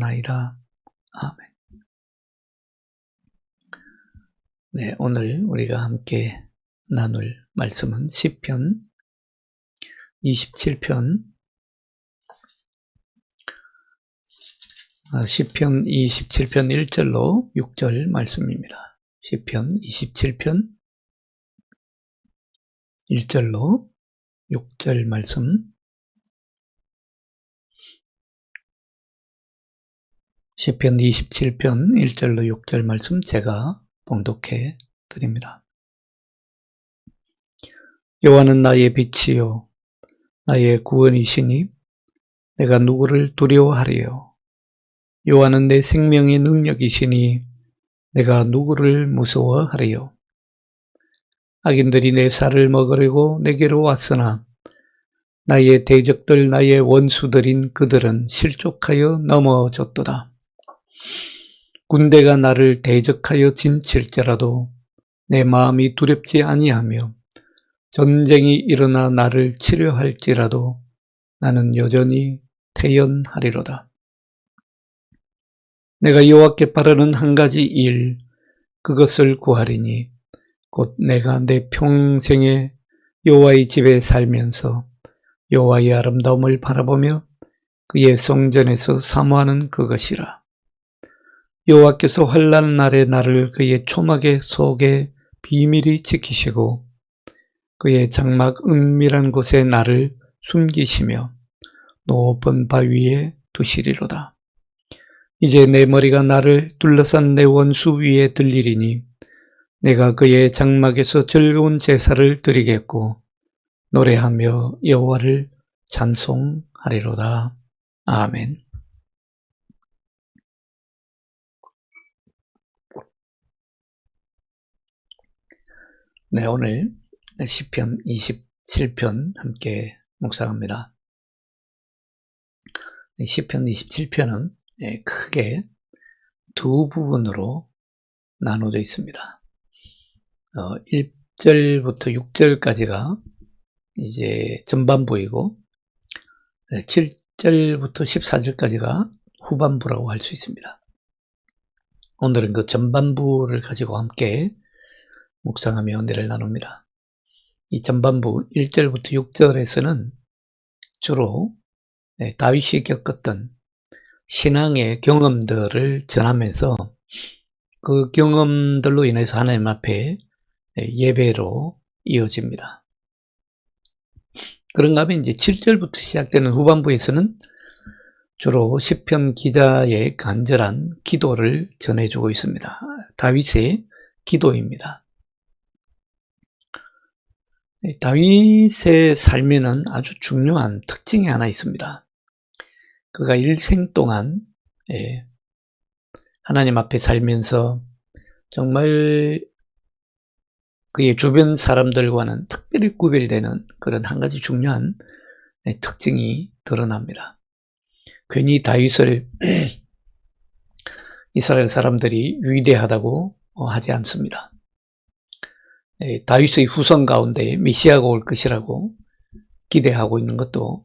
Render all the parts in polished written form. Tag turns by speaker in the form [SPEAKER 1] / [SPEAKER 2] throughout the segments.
[SPEAKER 1] 기도하옵나이다. 아멘. 네, 오늘 우리가 함께 나눌 말씀은 시편 27편, 시편 27편 1절로 6절 말씀입니다. 시편 27편 1절로 6절 말씀. 시편 27편 1절로 6절 말씀 제가 봉독해 드립니다. 여호와는 나의 빛이요 나의 구원이시니 내가 누구를 두려워하리요. 여호와는 내 생명의 능력이시니 내가 누구를 무서워하리요. 악인들이 내 살을 먹으려고 내게로 왔으나 나의 대적들 나의 원수들인 그들은 실족하여 넘어졌도다. 군대가 나를 대적하여 진칠지라도 내 마음이 두렵지 아니하며 전쟁이 일어나 나를 치료할지라도 나는 여전히 태연하리로다. 내가 여호와께 바라는 한 가지 일, 그것을 구하리니 곧 내가 내 평생에 여호와의 집에 살면서 여호와의 아름다움을 바라보며 그의 성전에서 사모하는 그것이라. 여호와께서 환난 날에 나를 그의 초막의 속에 비밀히 지키시고 그의 장막 은밀한 곳에 나를 숨기시며 높은 바위에 두시리로다. 이제 내 머리가 나를 둘러싼 내 원수 위에 들리리니 내가 그의 장막에서 즐거운 제사를 드리겠고 노래하며 여호와를 찬송하리로다. 아멘. 네, 오늘 시편 27편 함께 묵상합니다. 시편 27편은 크게 두 부분으로 나눠져 있습니다. 1절부터 6절까지가 이제 전반부이고 7절부터 14절까지가 후반부라고 할 수 있습니다. 오늘은 그 전반부를 가지고 함께 묵상하며 은혜를 나눕니다. 이 전반부 1절부터 6절에서는 주로 다윗이 겪었던 신앙의 경험들을 전하면서 그 경험들로 인해서 하나님 앞에 예배로 이어집니다. 그런가 하면 이제 7절부터 시작되는 후반부에서는 주로 시편 기자의 간절한 기도를 전해주고 있습니다. 다윗의 기도입니다. 다윗의 삶에는 아주 중요한 특징이 하나 있습니다. 그가 일생 동안 하나님 앞에 살면서 정말 그의 주변 사람들과는 특별히 구별되는 그런 한 가지 중요한 특징이 드러납니다. 괜히 다윗을 이스라엘 사람들이 위대하다고 하지 않습니다. 다윗의 후손 가운데 메시아가 올 것이라고 기대하고 있는 것도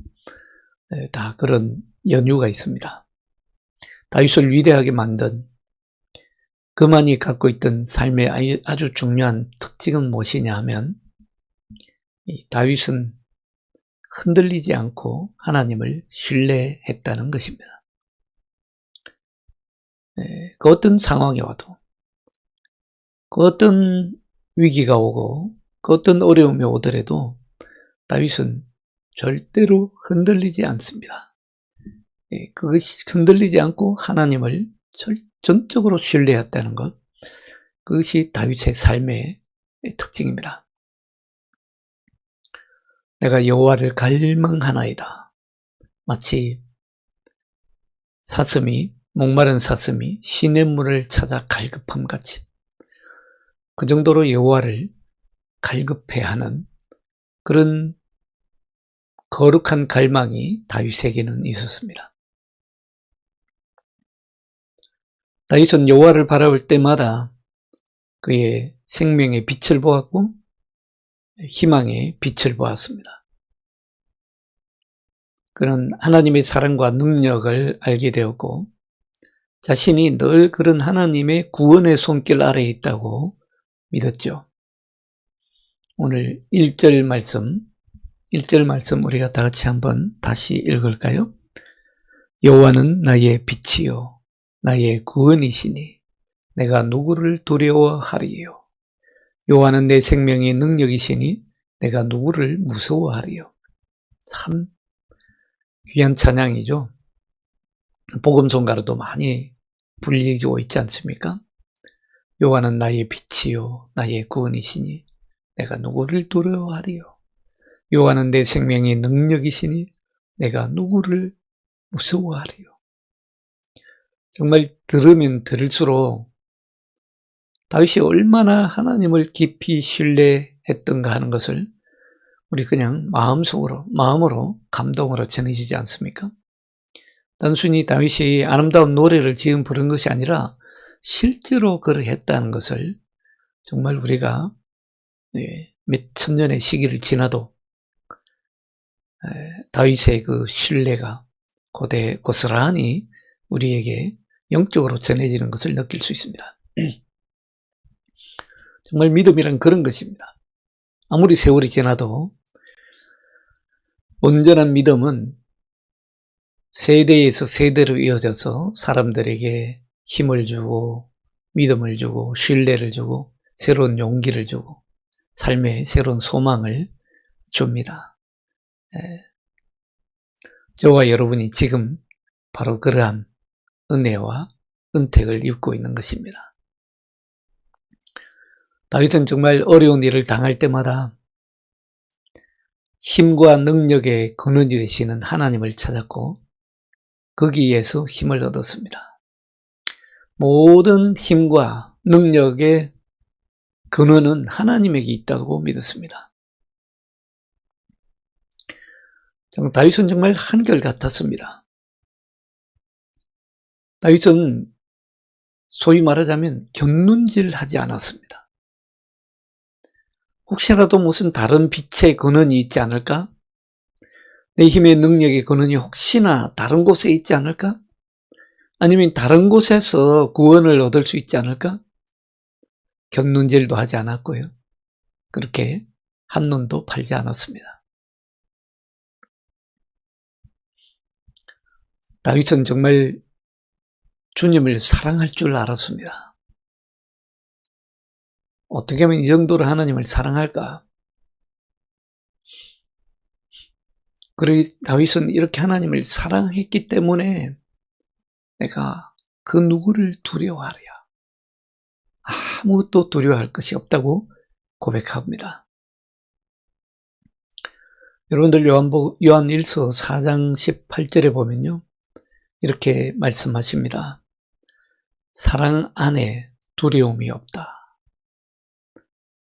[SPEAKER 1] 다 그런 연유가 있습니다. 다윗을 위대하게 만든 그만이 갖고 있던 삶의 아주 중요한 특징은 무엇이냐 하면 다윗은 흔들리지 않고 하나님을 신뢰했다는 것입니다. 그 어떤 상황에 와도 그 어떤 위기가 오고 그 어떤 어려움이 오더라도 다윗은 절대로 흔들리지 않습니다. 그것이 흔들리지 않고 하나님을 전적으로 신뢰했다는 것, 그것이 다윗의 삶의 특징입니다. 내가 여호와를 갈망하나이다. 마치 목마른 사슴이 시냇물을 찾아 갈급함 같이 그 정도로 여호와를 갈급해하는 그런 거룩한 갈망이 다윗에게는 있었습니다. 다윗은 여호와를 바라볼 때마다 그의 생명의 빛을 보았고 희망의 빛을 보았습니다. 그는 하나님의 사랑과 능력을 알게 되었고 자신이 늘 그런 하나님의 구원의 손길 아래에 있다고 믿었죠. 오늘 1절 말씀 우리가 다 같이 한번 다시 읽을까요? 여호와는 나의 빛이요 나의 구원이시니 내가 누구를 두려워하리요. 여호와는 내 생명의 능력이시니 내가 누구를 무서워하리요. 참 귀한 찬양이죠. 복음송가로도 많이 불리고 있지 않습니까? 여호와는 나의 빛이요 나의 구원이시니 내가 누구를 두려워하리요. 여호와는 내 생명의 능력이시니 내가 누구를 무서워하리요. 정말 들으면 들을수록 다윗이 얼마나 하나님을 깊이 신뢰했던가 하는 것을 우리 그냥 마음으로 감동으로 전해지지 않습니까? 단순히 다윗이 아름다운 노래를 지금 부른 것이 아니라 실제로 그러했다는 것을 정말 우리가 몇 천 년의 시기를 지나도 다윗의 그 신뢰가 고스란히 우리에게 영적으로 전해지는 것을 느낄 수 있습니다. 정말 믿음이란 그런 것입니다. 아무리 세월이 지나도 온전한 믿음은 세대에서 세대로 이어져서 사람들에게 힘을 주고 믿음을 주고 신뢰를 주고 새로운 용기를 주고 삶의 새로운 소망을 줍니다. 저와 여러분이 지금 바로 그러한 은혜와 은택을 입고 있는 것입니다. 다윗은 정말 어려운 일을 당할 때마다 힘과 능력의 근원이 되시는 하나님을 찾았고 거기에서 힘을 얻었습니다. 모든 힘과 능력의 근원은 하나님에게 있다고 믿었습니다. 다윗은 정말 한결같았습니다. 다윗은 소위 말하자면 곁눈질하지 않았습니다. 혹시라도 무슨 다른 빛의 근원이 있지 않을까? 내 힘의 능력의 근원이 혹시나 다른 곳에 있지 않을까? 아니면 다른 곳에서 구원을 얻을 수 있지 않을까? 곁눈질도 하지 않았고요. 그렇게 한눈도 팔지 않았습니다. 다윗은 정말 주님을 사랑할 줄 알았습니다. 어떻게 하면 이 정도로 하나님을 사랑할까? 그리고 다윗은 이렇게 하나님을 사랑했기 때문에 내가 그 누구를 두려워하랴. 아무것도 두려워할 것이 없다고 고백합니다. 여러분들 요한 1서 4장 18절에 보면요. 이렇게 말씀하십니다. 사랑 안에 두려움이 없다.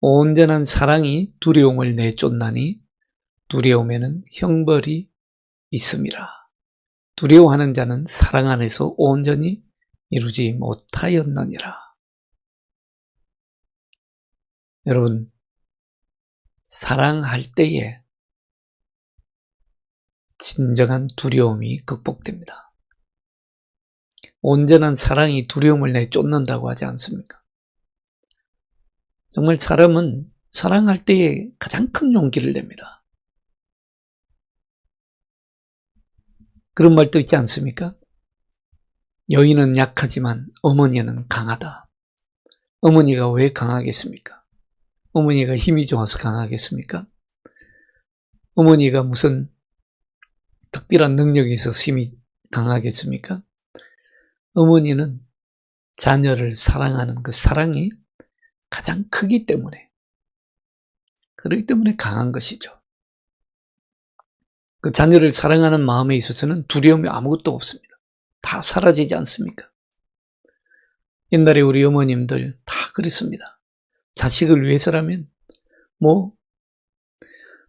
[SPEAKER 1] 온전한 사랑이 두려움을 내쫓나니 두려움에는 형벌이 있음이라. 두려워하는 자는 사랑 안에서 온전히 이루지 못하였느니라. 여러분, 사랑할 때에 진정한 두려움이 극복됩니다. 온전한 사랑이 두려움을 내쫓는다고 하지 않습니까? 정말 사람은 사랑할 때에 가장 큰 용기를 냅니다. 그런 말도 있지 않습니까? 여인은 약하지만 어머니는 강하다. 어머니가 왜 강하겠습니까? 어머니가 힘이 좋아서 강하겠습니까? 어머니가 무슨 특별한 능력이 있어서 힘이 강하겠습니까? 어머니는 자녀를 사랑하는 그 사랑이 가장 크기 때문에, 그렇기 때문에 강한 것이죠. 그 자녀를 사랑하는 마음에 있어서는 두려움이 아무것도 없습니다. 다 사라지지 않습니까? 옛날에 우리 어머님들 다 그랬습니다. 자식을 위해서라면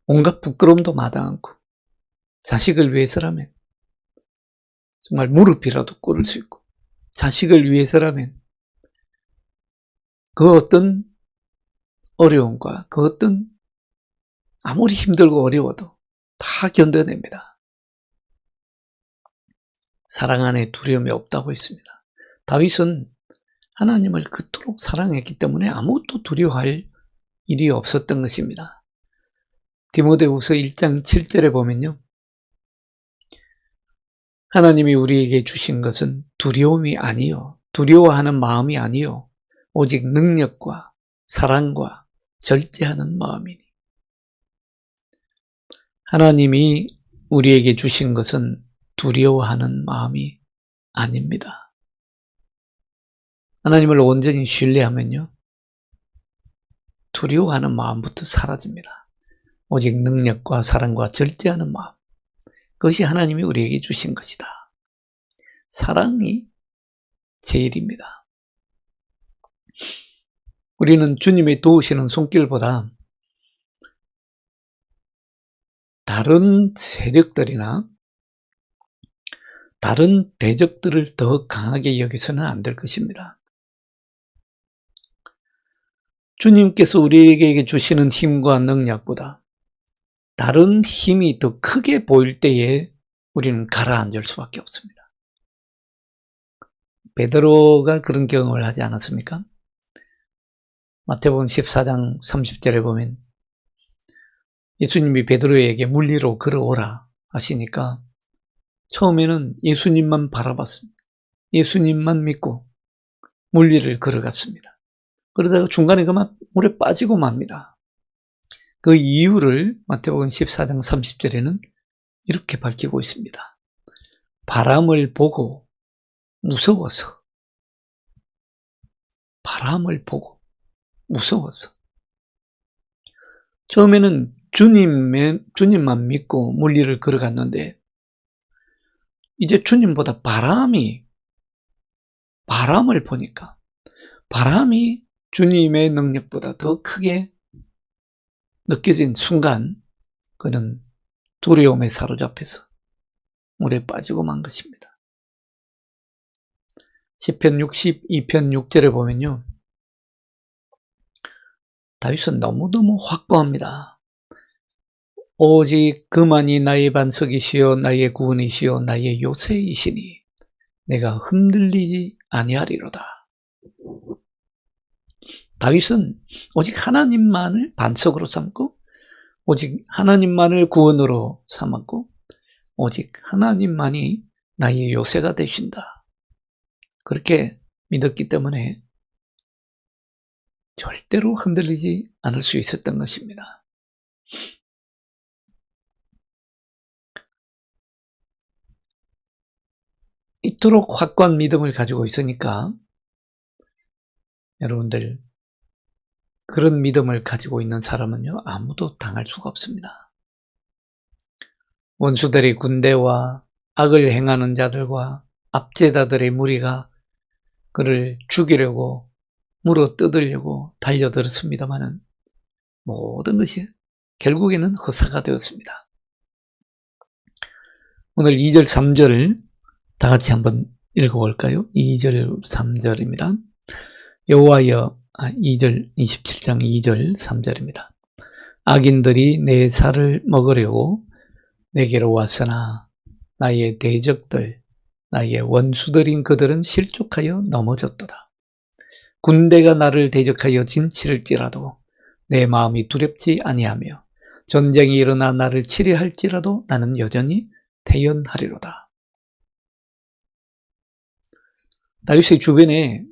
[SPEAKER 1] 온갖 부끄러움도 마다 않고, 자식을 위해서라면 정말 무릎이라도 꿇을 수 있고, 자식을 위해서라면 그 어떤 어려움과 그 어떤 아무리 힘들고 어려워도 다 견뎌냅니다. 사랑 안에 두려움이 없다고 했습니다. 다윗은 하나님을 그토록 사랑했기 때문에 아무것도 두려워할 일이 없었던 것입니다. 디모데후서 1장 7절에 보면요, 하나님이 우리에게 주신 것은 두려움이 아니요, 두려워하는 마음이 아니요, 오직 능력과 사랑과 절제하는 마음이니. 하나님이 우리에게 주신 것은 두려워하는 마음이 아닙니다. 하나님을 온전히 신뢰하면요, 두려워하는 마음부터 사라집니다. 오직 능력과 사랑과 절제하는 마음, 그것이 하나님이 우리에게 주신 것이다. 사랑이 제일입니다. 우리는 주님의 도우시는 손길보다 다른 세력들이나 다른 대적들을 더 강하게 여기서는 안 될 것입니다. 주님께서 우리에게 주시는 힘과 능력보다 다른 힘이 더 크게 보일 때에 우리는 가라앉을 수밖에 없습니다. 베드로가 그런 경험을 하지 않았습니까? 마태복음 14장 30절에 보면 예수님이 베드로에게 물 위로 걸어오라 하시니까 처음에는 예수님만 바라봤습니다. 예수님만 믿고 물 위를 걸어갔습니다. 그러다가 중간에 그만 물에 빠지고 맙니다. 그 이유를 마태복음 14장 30절에는 이렇게 밝히고 있습니다. 바람을 보고 무서워서. 바람을 보고 무서워서. 처음에는 주님만 믿고 물 위를 걸어갔는데 이제 주님보다 바람을 보니까 바람이 주님의 능력보다 더 크게 느껴진 순간 그는 두려움에 사로잡혀서 물에 빠지고 만 것입니다. 시편 62편 6절에 보면요, 다윗은 너무너무 확고합니다. 오직 그만이 나의 반석이시요 나의 구원이시요 나의 요새이시니 내가 흔들리지 아니하리로다. 다윗은 오직 하나님만을 반석으로 삼고 오직 하나님만을 구원으로 삼았고 오직 하나님만이 나의 요새가 되신다. 그렇게 믿었기 때문에 절대로 흔들리지 않을 수 있었던 것입니다. 이토록 확고한 믿음을 가지고 있으니까 여러분들, 그런 믿음을 가지고 있는 사람은요, 아무도 당할 수가 없습니다. 원수들의 군대와 악을 행하는 자들과 압제자들의 무리가 그를 죽이려고 물어 뜯으려고 달려들었습니다마는 모든 것이 결국에는 허사가 되었습니다. 오늘 2절 3절을 다 같이 한번 읽어볼까요? 2절 3절입니다. 여호와여, 2절 27장 2절 3절입니다. 악인들이 내 살을 먹으려고 내게로 왔으나 나의 대적들, 나의 원수들인 그들은 실족하여 넘어졌도다. 군대가 나를 대적하여 진칠을지라도 내 마음이 두렵지 아니하며 전쟁이 일어나 나를 치려할지라도 나는 여전히 태연하리로다. 다윗의 주변에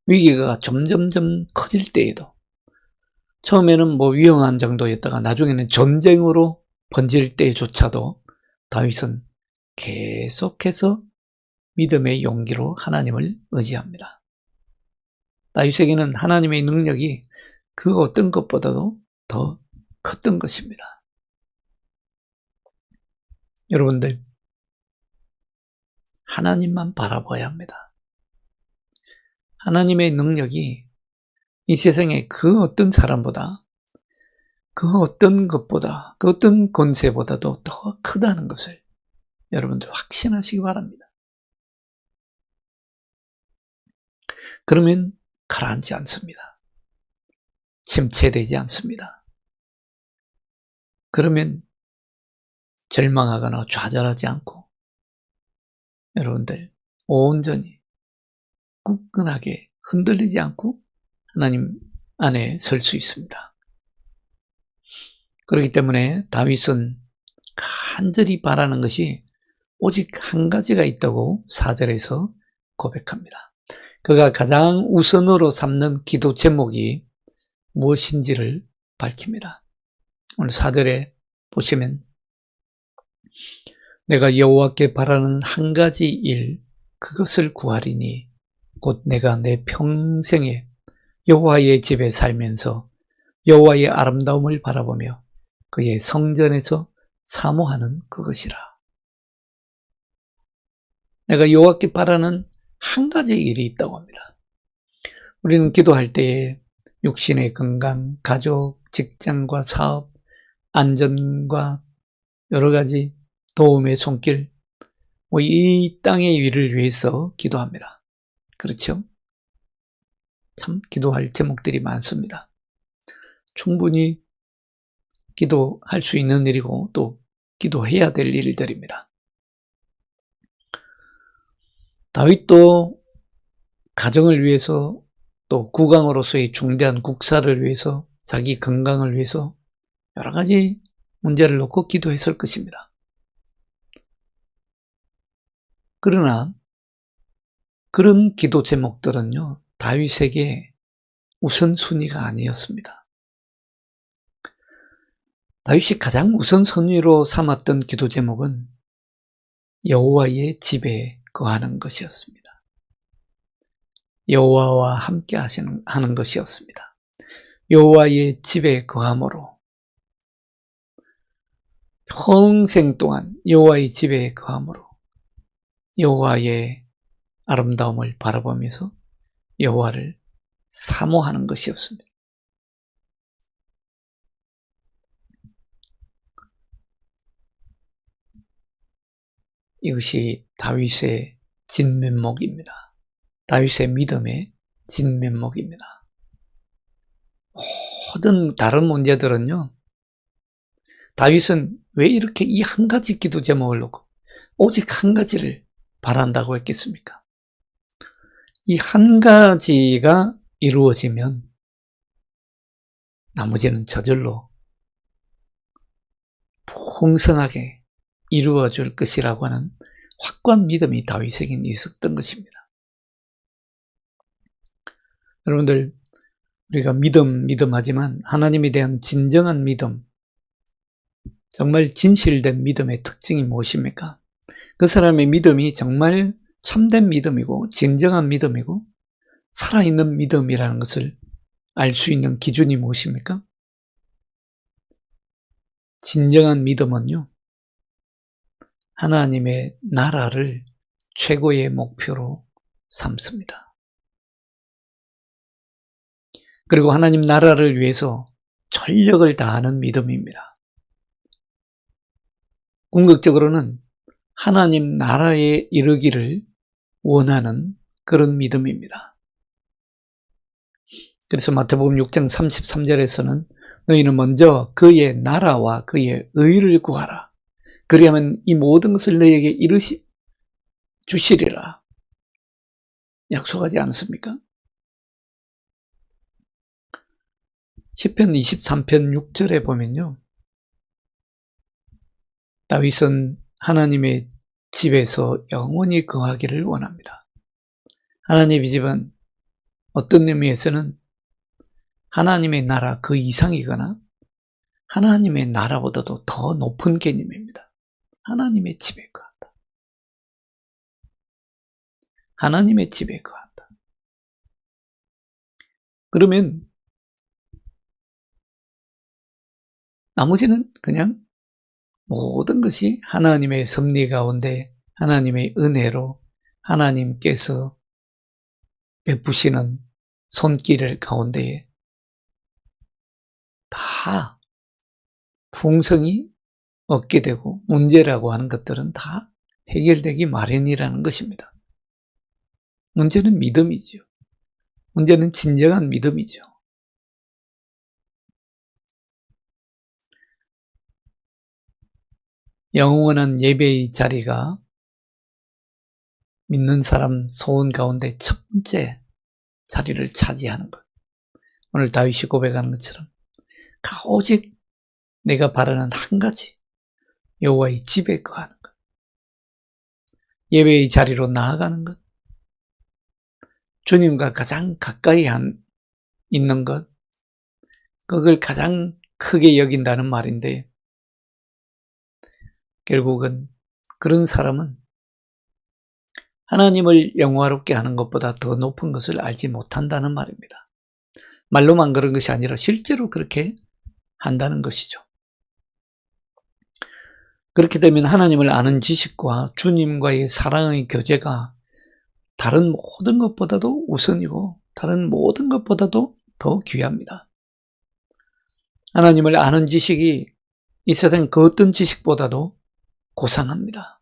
[SPEAKER 1] 위기가 점점점 커질 때에도 처음에는 위험한 정도였다가 나중에는 전쟁으로 번질 때조차도 다윗은 계속해서 믿음의 용기로 하나님을 의지합니다. 다윗에게는 하나님의 능력이 그 어떤 것보다도 더 컸던 것입니다. 여러분들, 하나님만 바라봐야 합니다. 하나님의 능력이 이 세상의 그 어떤 사람보다, 그 어떤 것보다, 그 어떤 권세보다도 더 크다는 것을 여러분들 확신하시기 바랍니다. 그러면 가라앉지 않습니다. 침체되지 않습니다. 그러면 절망하거나 좌절하지 않고 여러분들 온전히 굳건하게 흔들리지 않고 하나님 안에 설 수 있습니다. 그렇기 때문에 다윗은 간절히 바라는 것이 오직 한 가지가 있다고 4절에서 고백합니다. 그가 가장 우선으로 삼는 기도 제목이 무엇인지를 밝힙니다. 오늘 4절에 보시면 내가 여호와께 바라는 한 가지 일 그것을 구하리니 곧 내가 내 평생에 여호와의 집에 살면서 여호와의 아름다움을 바라보며 그의 성전에서 사모하는 그것이라. 내가 여호와께 바라는 한 가지 일이 있다고 합니다. 우리는 기도할 때에 육신의 건강, 가족, 직장과 사업, 안전과 여러 가지 도움의 손길, 이 땅의 일을 위해서 기도합니다. 그렇죠? 참 기도할 제목들이 많습니다. 충분히 기도할 수 있는 일이고 또 기도해야 될 일들입니다. 다윗도 가정을 위해서 또 국왕으로서의 중대한 국사를 위해서 자기 건강을 위해서 여러 가지 문제를 놓고 기도했을 것입니다. 그러나 그런 기도 제목들은요, 다윗에게 우선순위가 아니었습니다. 다윗이 가장 우선순위로 삼았던 기도 제목은 여호와의 집에 거하는 것이었습니다. 여호와와 함께 하는 것이었습니다. 여호와의 집에 거함으로 평생 동안 여호와의 집에 거함으로 여호와의 아름다움을 바라보면서 여호와를 사모하는 것이었습니다. 이것이 다윗의 진면목입니다. 다윗의 믿음의 진면목입니다. 모든 다른 문제들은요, 다윗은 왜 이렇게 이 한 가지 기도 제목을 놓고 오직 한 가지를 바란다고 했겠습니까? 이 한 가지가 이루어지면 나머지는 저절로 풍성하게 이루어질 것이라고 하는 확고한 믿음이 다윗에게 있었던 것입니다. 여러분들, 우리가 믿음하지만 하나님에 대한 진정한 믿음, 정말 진실된 믿음의 특징이 무엇입니까? 그 사람의 믿음이 정말 참된 믿음이고 진정한 믿음이고 살아있는 믿음이라는 것을 알 수 있는 기준이 무엇입니까? 진정한 믿음은요, 하나님의 나라를 최고의 목표로 삼습니다. 그리고 하나님 나라를 위해서 전력을 다하는 믿음입니다. 궁극적으로는 하나님 나라에 이르기를 원하는 그런 믿음입니다. 그래서 마태복음 6장 33절에서는 너희는 먼저 그의 나라와 그의 의를 구하라. 그리하면 이 모든 것을 너희에게 주시리라. 약속하지 않습니까? 시편 23편 6절에 보면요, 다윗은 하나님의 집에서 영원히 거하기를 원합니다. 하나님의 집은 어떤 의미에서는 하나님의 나라 그 이상이거나 하나님의 나라보다도 더 높은 개념입니다. 하나님의 집에 거한다. 하나님의 집에 거한다. 그러면 나머지는 그냥 모든 것이 하나님의 섭리 가운데 하나님의 은혜로 하나님께서 베푸시는 손길 가운데에 다 풍성이 얻게 되고 문제라고 하는 것들은 다 해결되기 마련이라는 것입니다. 문제는 믿음이죠. 문제는 진정한 믿음이죠. 영원한 예배의 자리가 믿는 사람 소원 가운데 첫 번째 자리를 차지하는 것. 오늘 다윗이 고백하는 것처럼 오직 내가 바라는 한 가지, 여호와의 집에 거하는 것, 예배의 자리로 나아가는 것, 주님과 가장 가까이 있는 것, 그걸 가장 크게 여긴다는 말인데, 결국은 그런 사람은 하나님을 영화롭게 하는 것보다 더 높은 것을 알지 못한다는 말입니다. 말로만 그런 것이 아니라 실제로 그렇게 한다는 것이죠. 그렇게 되면 하나님을 아는 지식과 주님과의 사랑의 교제가 다른 모든 것보다도 우선이고 다른 모든 것보다도 더 귀합니다. 하나님을 아는 지식이 이 세상 그 어떤 지식보다도 고상합니다.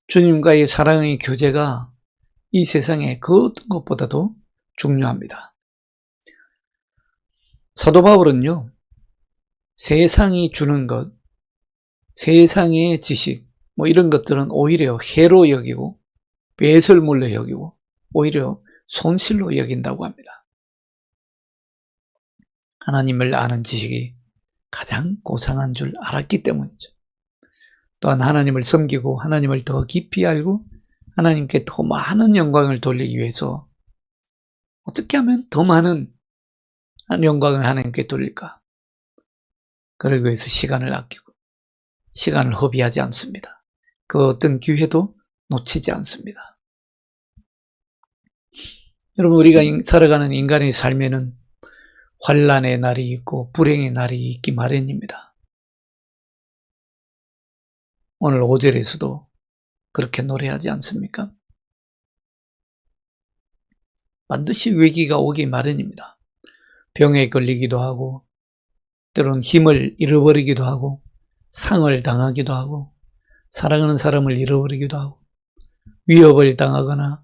[SPEAKER 1] 주님과의 사랑의 교제가 이 세상의 그 어떤 것보다도 중요합니다. 사도 바울은요, 세상이 주는 것, 세상의 지식, 이런 것들은 오히려 해로 여기고 배설물로 여기고 오히려 손실로 여긴다고 합니다. 하나님을 아는 지식이 가장 고상한 줄 알았기 때문이죠. 또한 하나님을 섬기고 하나님을 더 깊이 알고 하나님께 더 많은 영광을 돌리기 위해서 어떻게 하면 더 많은 영광을 하나님께 돌릴까? 그러기 위해서 시간을 아끼고 시간을 허비하지 않습니다. 그 어떤 기회도 놓치지 않습니다. 여러분, 우리가 살아가는 인간의 삶에는 환난의 날이 있고 불행의 날이 있기 마련입니다. 오늘 5절에서도 그렇게 노래하지 않습니까? 반드시 위기가 오기 마련입니다. 병에 걸리기도 하고 때로는 힘을 잃어버리기도 하고 상을 당하기도 하고 사랑하는 사람을 잃어버리기도 하고 위협을 당하거나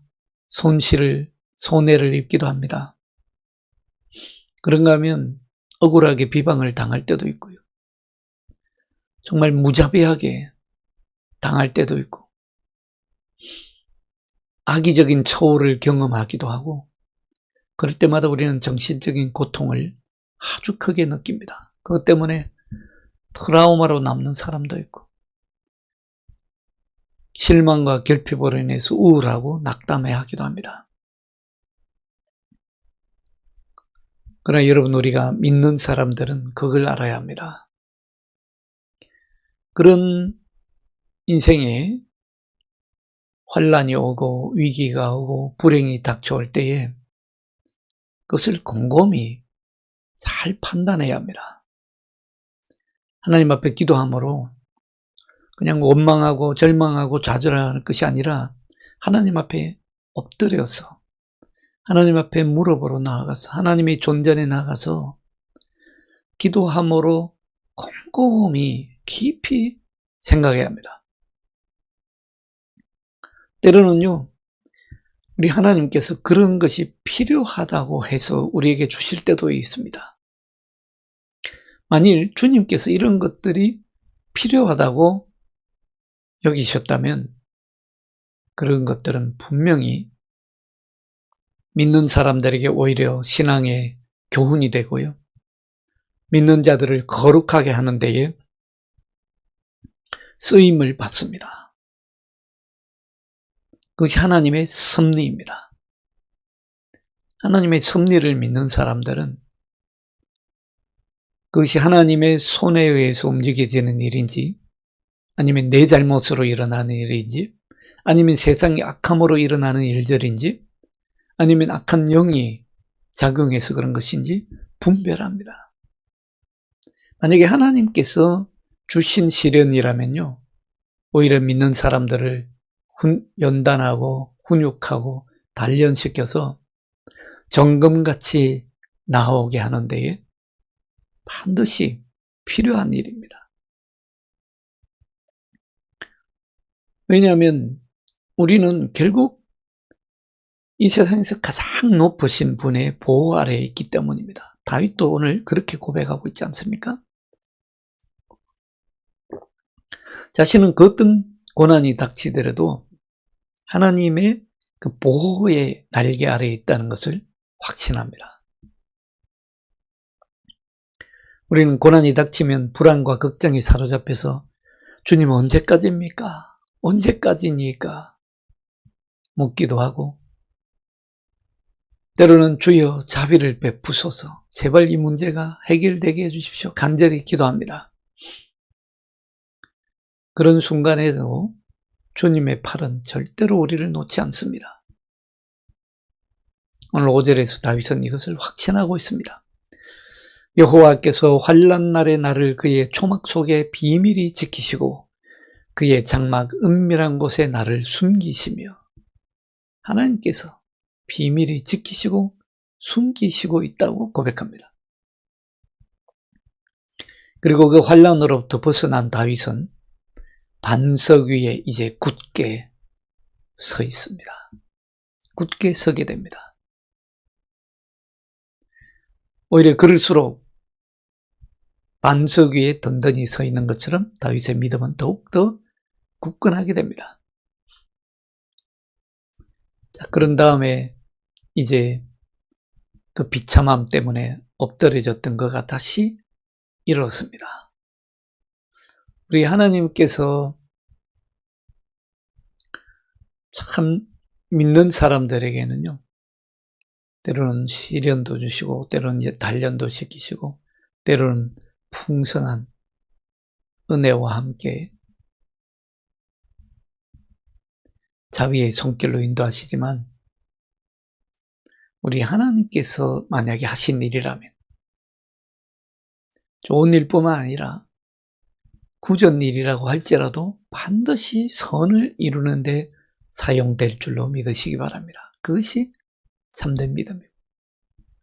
[SPEAKER 1] 손해를 입기도 합니다. 그런가 하면 억울하게 비방을 당할 때도 있고요. 정말 무자비하게 당할 때도 있고 악의적인 처우를 경험하기도 하고 그럴 때마다 우리는 정신적인 고통을 아주 크게 느낍니다. 그것 때문에 트라우마로 남는 사람도 있고 실망과 결핍으로 인해서 우울하고 낙담해하기도 합니다. 그러나 여러분, 우리가 믿는 사람들은 그걸 알아야 합니다. 그런 인생에 환난이 오고 위기가 오고 불행이 닥쳐올 때에 그것을 곰곰이 잘 판단해야 합니다. 하나님 앞에 기도함으로 그냥 원망하고 절망하고 좌절하는 것이 아니라 하나님 앞에 엎드려서 하나님 앞에 무릎으로 나아가서 하나님의 존전에 나가서 기도함으로 곰곰이 깊이 생각해야 합니다. 때로는요, 우리 하나님께서 그런 것이 필요하다고 해서 우리에게 주실 때도 있습니다. 만일 주님께서 이런 것들이 필요하다고 여기셨다면 그런 것들은 분명히 믿는 사람들에게 오히려 신앙의 교훈이 되고요. 믿는 자들을 거룩하게 하는 데에 쓰임을 받습니다. 그것이 하나님의 섭리입니다. 하나님의 섭리를 믿는 사람들은 그것이 하나님의 손에 의해서 움직여지는 일인지 아니면 내 잘못으로 일어나는 일인지 아니면 세상의 악함으로 일어나는 일들인지 아니면 악한 영이 작용해서 그런 것인지 분별합니다. 만약에 하나님께서 주신 시련이라면요, 오히려 믿는 사람들을 연단하고 훈육하고 단련시켜서 정금같이 나오게 하는 데에 반드시 필요한 일입니다. 왜냐하면 우리는 결국 이 세상에서 가장 높으신 분의 보호 아래에 있기 때문입니다. 다윗도 오늘 그렇게 고백하고 있지 않습니까? 자신은 그 어떤 고난이 닥치더라도 하나님의 그 보호의 날개 아래에 있다는 것을 확신합니다. 우리는 고난이 닥치면 불안과 걱정이 사로잡혀서 주님 언제까지입니까? 언제까지니까? 묻기도 하고 때로는 주여 자비를 베푸소서 제발 이 문제가 해결되게 해주십시오. 간절히 기도합니다. 그런 순간에도 주님의 팔은 절대로 우리를 놓지 않습니다. 오늘 5절에서 다윗은 이것을 확신하고 있습니다. 여호와께서 환난 날에 나를 그의 초막 속에 비밀히 지키시고 그의 장막 은밀한 곳에 나를 숨기시며 하나님께서 비밀히 지키시고 숨기시고 있다고 고백합니다. 그리고 그 환난으로부터 벗어난 다윗은 반석 위에 이제 굳게 서 있습니다. 굳게 서게 됩니다. 오히려 그럴수록 반석 위에 든든히 서 있는 것처럼 다윗의 믿음은 더욱더 굳건하게 됩니다. 자, 그런 다음에 이제 그 비참함 때문에 엎드려졌던 거가 다시 일어섭니다. 우리 하나님께서 참 믿는 사람들에게는요, 때로는 시련도 주시고, 때로는 단련도 시키시고, 때로는 풍성한 은혜와 함께 자비의 손길로 인도하시지만, 우리 하나님께서 만약에 하신 일이라면 좋은 일뿐만 아니라 굳은 일이라고 할지라도 반드시 선을 이루는 데 사용될 줄로 믿으시기 바랍니다. 그것이 참된 믿음이고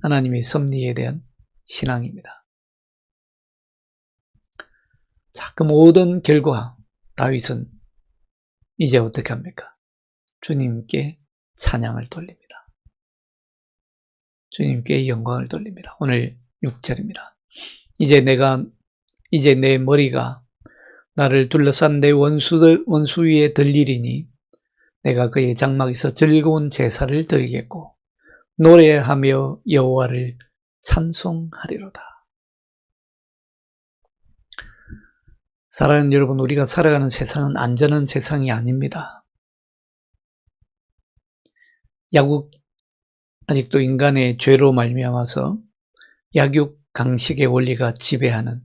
[SPEAKER 1] 하나님의 섭리에 대한 신앙입니다. 자, 그 모든 결과 다윗은 이제 어떻게 합니까? 주님께 찬양을 돌립니다. 주님께 영광을 돌립니다. 오늘 6절입니다. 이제 내 머리가 나를 둘러싼 내 원수 위에 들리리니 내가 그의 장막에서 즐거운 제사를 드리겠고 노래하며 여호와를 찬송하리로다. 사랑하는 여러분, 우리가 살아가는 세상은 안전한 세상이 아닙니다. 아직도 인간의 죄로 말미암아서 약육강식의 원리가 지배하는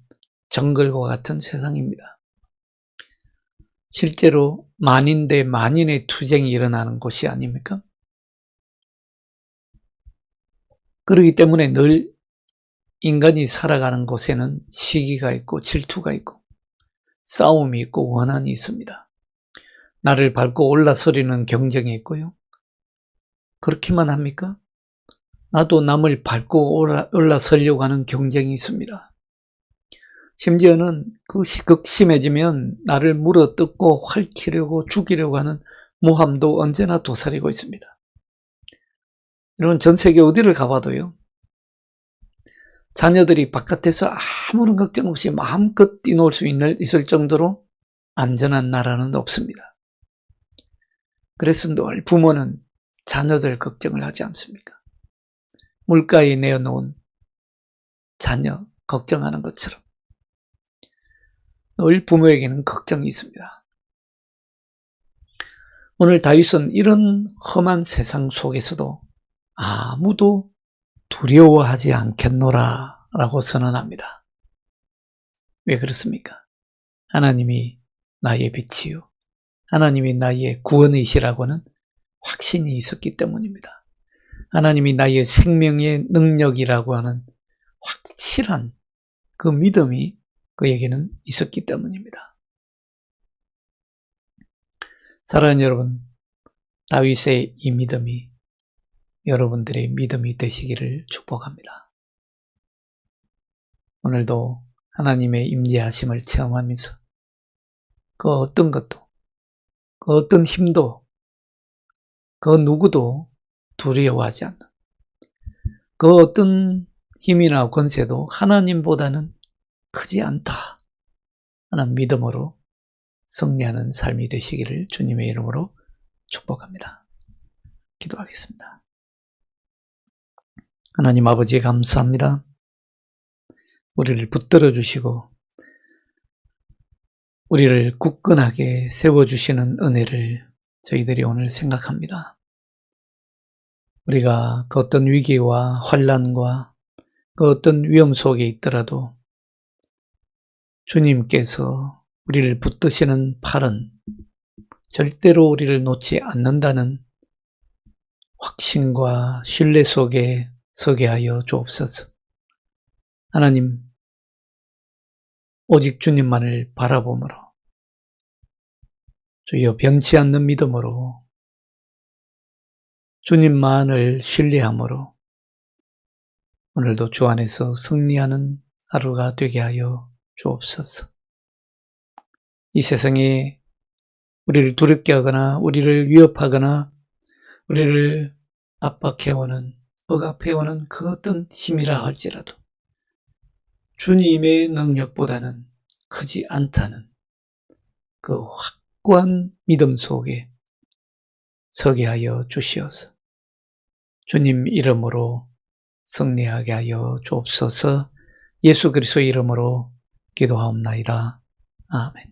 [SPEAKER 1] 정글과 같은 세상입니다. 실제로 만인 대 만인의 투쟁이 일어나는 곳이 아닙니까? 그렇기 때문에 늘 인간이 살아가는 곳에는 시기가 있고 질투가 있고 싸움이 있고 원한이 있습니다. 나를 밟고 올라서려는 경쟁이 있고요. 그렇기만 합니까? 나도 남을 밟고 올라서려고 하는 경쟁이 있습니다. 심지어는 그것이 극심해지면 나를 물어뜯고 핥히려고 죽이려고 하는 모함도 언제나 도사리고 있습니다. 여러분, 전 세계 어디를 가봐도요, 자녀들이 바깥에서 아무런 걱정 없이 마음껏 뛰놀 수 있을 정도로 안전한 나라는 없습니다. 그래서 늘 부모는 자녀들 걱정을 하지 않습니까? 물가에 내어놓은 자녀 걱정하는 것처럼 늘 부모에게는 걱정이 있습니다. 오늘 다윗은 이런 험한 세상 속에서도 아무도 두려워하지 않겠노라 라고 선언합니다. 왜 그렇습니까? 하나님이 나의 빛이요 하나님이 나의 구원이시라고는 확신이 있었기 때문입니다. 하나님이 나의 생명의 능력이라고 하는 확실한 그 믿음이 그에게는 있었기 때문입니다. 사랑하는 여러분, 다윗의 이 믿음이 여러분들의 믿음이 되시기를 축복합니다. 오늘도 하나님의 임재하심을 체험하면서 그 어떤 것도, 그 어떤 힘도, 그 누구도 두려워하지 않는 그 어떤 힘이나 권세도 하나님보다는 크지 않다 하는 믿음으로 승리하는 삶이 되시기를 주님의 이름으로 축복합니다. 기도하겠습니다. 하나님 아버지 감사합니다. 우리를 붙들어 주시고 우리를 굳건하게 세워주시는 은혜를 저희들이 오늘 생각합니다. 우리가 그 어떤 위기와 환난과 그 어떤 위험 속에 있더라도 주님께서 우리를 붙드시는 팔은 절대로 우리를 놓지 않는다는 확신과 신뢰 속에 서게 하여 주옵소서. 하나님, 오직 주님만을 바라보므로 주여 변치 않는 믿음으로 주님만을 신뢰함으로 오늘도 주 안에서 승리하는 하루가 되게 하여 주옵소서. 이 세상에 우리를 두렵게 하거나 우리를 위협하거나 우리를 압박해오는 억압해오는 그 어떤 힘이라 할지라도 주님의 능력보다는 크지 않다는 그 확고한 믿음 속에 서게 하여 주시어서 주님 이름으로 승리하게 하여 주옵소서. 예수 그리스도의 이름으로 기도하옵나이다. 아멘.